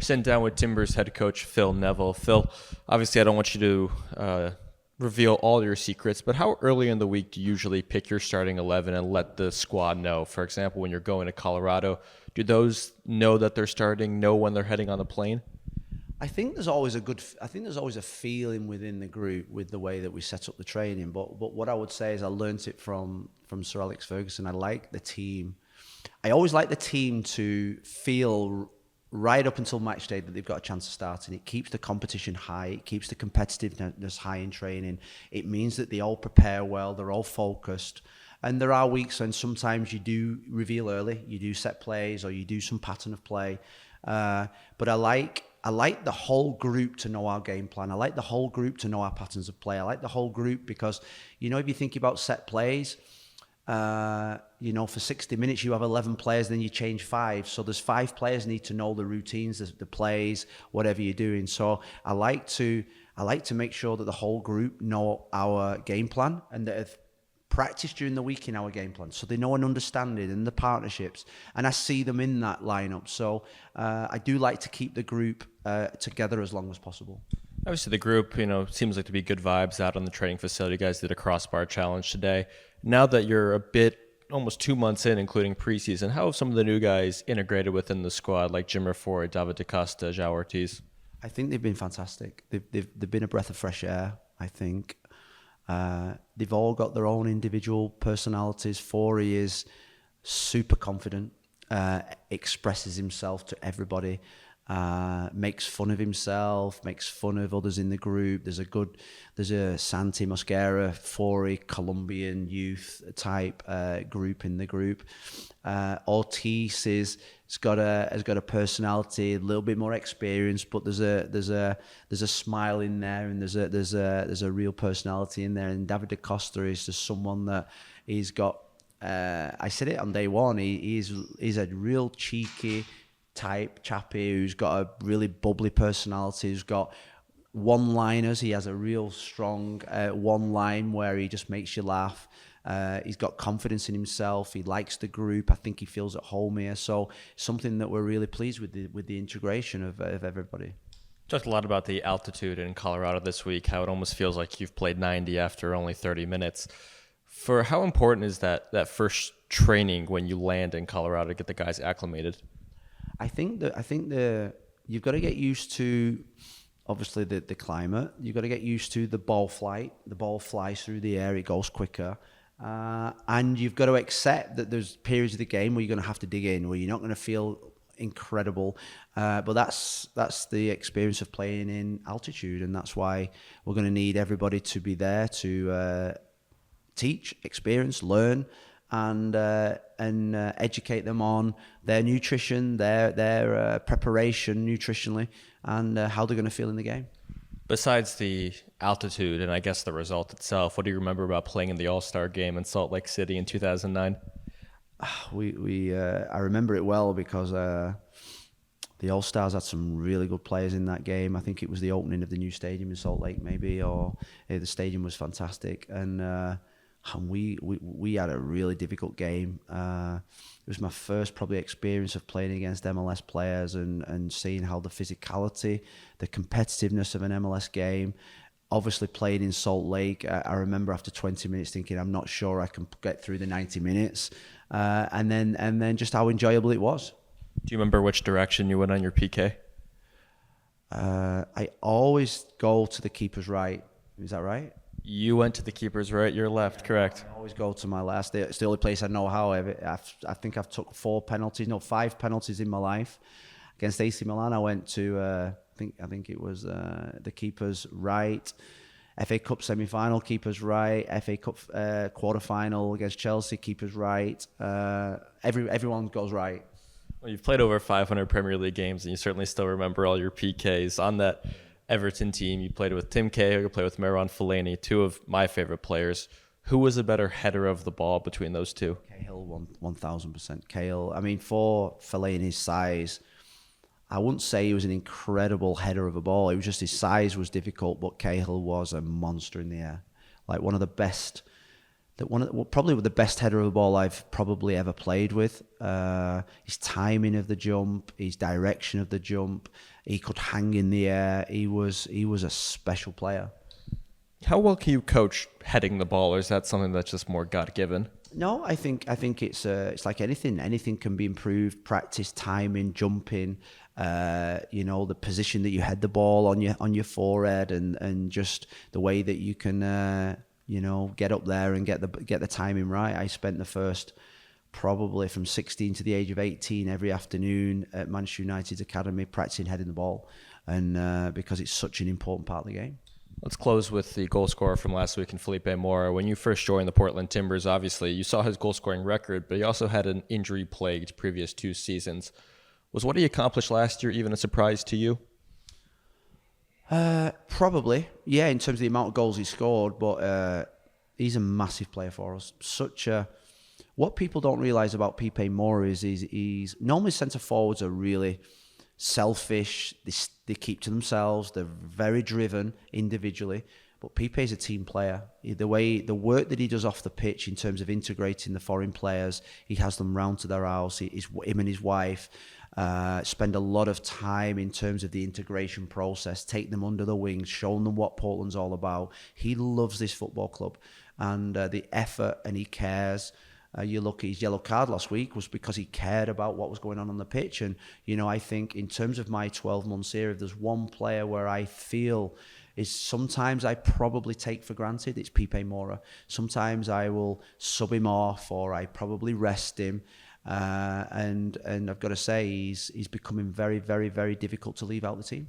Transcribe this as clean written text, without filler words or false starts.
Sitting down with Timbers head coach Phil Neville. Phil, obviously I don't want you to reveal all your secrets, but how early in the week do you usually pick your starting 11 and let the squad know? For example, when you're going to Colorado, do those know that they're starting, know when they're heading on the plane? I think there's always a feeling within the group with the way that we set up the training. But what I would say is I learnt it from Sir Alex Ferguson. I always like the team to feel right up until match day that they've got a chance of starting. It keeps the competition high. It keeps the competitiveness high in training. It means that they all prepare well. They're all focused. And there are weeks when sometimes you do reveal early. You do set plays or you do some pattern of play. But I like the whole group to know our game plan. I like the whole group to know our patterns of play. I like the whole group because, if you think about set plays, for 60 minutes you have 11 players, then you change 5. So there's 5 players need to know the routines, the plays, whatever you're doing. So I like to make sure that the whole group know our game plan and that have practiced during the week in our game plan. So they know and understand it and the partnerships. And I see them in that lineup. So I do like to keep the group together as long as possible. Obviously, the group, seems like to be good vibes out on the training facility. You guys did a crossbar challenge today. Now that you're almost 2 months in, including preseason, how have some of the new guys integrated within the squad, like Jimmer Ford, David DaCosta, João Ortiz? I think they've been fantastic. They've been a breath of fresh air, I think. They've all got their own individual personalities. Forey is super confident, expresses himself to everybody. Makes fun of himself, makes fun of others in the group. There's a Santi Mosquera, Forey, Colombian youth type group in the group. Ortiz has got a personality, a little bit more experience, but there's a smile in there, and there's a real personality in there. And David DaCosta is just someone that he's got. I said it on day one. He's a real cheeky type chappy who's got a really bubbly personality, who's got one-liners. He has a real strong one line where he just makes you laugh. He's got confidence in himself. He likes the group. I think he feels at home here. So something that we're really pleased with the integration of everybody. Talked a lot about the altitude in Colorado this week, how it almost feels like you've played 90 after only 30 minutes. For how important is that first training when you land in Colorado to get the guys acclimated? I think you've got to get used to, obviously, the climate. You've got to get used to the ball flight. The ball flies through the air. It goes quicker. And you've got to accept that there's periods of the game where you're going to have to dig in, where you're not going to feel incredible. But that's the experience of playing in altitude. And that's why we're going to need everybody to be there to teach, experience, learn, and educate them on their nutrition, their preparation nutritionally, and how they're going to feel in the game. Besides the altitude and I guess the result itself, what do you remember about playing in the All-Star game in Salt Lake City in 2009? I remember it well because the All-Stars had some really good players in that game. I think it was the opening of the new stadium in Salt Lake, maybe, or the stadium was fantastic. And we had a really difficult game. It was my first probably experience of playing against MLS players and seeing how the physicality, the competitiveness of an MLS game. Obviously playing in Salt Lake, I remember after 20 minutes thinking, I'm not sure I can get through the 90 minutes. And then just how enjoyable it was. Do you remember which direction you went on your PK? I always go to the keeper's right. Is that right? You went to the keeper's right, your left, correct. I always go to my last. It's the only place I know how. I think I've took 5 penalties in my life. Against AC Milan, I went to, I think it was the keeper's right. FA Cup semi-final, keeper's right. FA Cup quarter-final against Chelsea, keeper's right. Everyone goes right. Well, you've played over 500 Premier League games, and you certainly still remember all your PKs. On that Everton team, you played with Tim Cahill, you played with Marouane Fellaini, 2 of my favorite players. Who was a better header of the ball between those 2? Cahill, 1,000%. Cahill, I mean, for Fellaini's size, I wouldn't say he was an incredible header of a ball. It was just his size was difficult, but Cahill was a monster in the air. Like one of the best probably the best header of the ball I've probably ever played with. His timing of the jump, his direction of the jump, he could hang in the air. He was a special player. How well can you coach heading the ball, or is that something that's just more God-given? No, I think it's like anything. Anything can be improved. Practice, timing, jumping. The position that you head the ball on your forehead, and just the way that you can get up there and get the timing right. I spent the first probably from 16 to the age of 18 every afternoon at Manchester United's academy practicing heading the ball, and because it's such an important part of the game. Let's close with the goal scorer from last week in Felipe Mora. When you first joined the Portland Timbers, obviously, you saw his goal-scoring record, but he also had an injury-plagued previous 2 seasons. Was what he accomplished last year even a surprise to you? Probably, yeah, in terms of the amount of goals he scored, but he's a massive player for us. What people don't realise about Felipe Mora is he's normally centre-forwards are really selfish. They keep to themselves. They're very driven individually. But Pipe is a team player. The work that he does off the pitch in terms of integrating the foreign players, he has them round to their house. Him and his wife spend a lot of time in terms of the integration process, take them under the wings, showing them what Portland's all about. He loves this football club, and the effort, and he cares. You look at his yellow card last week was because he cared about what was going on the pitch. And, I think in terms of my 12 months here, if there's one player where I feel is sometimes I probably take for granted, it's Felipe Mora. Sometimes I will sub him off, or I probably rest him. And I've got to say, he's becoming very, very, very difficult to leave out the team.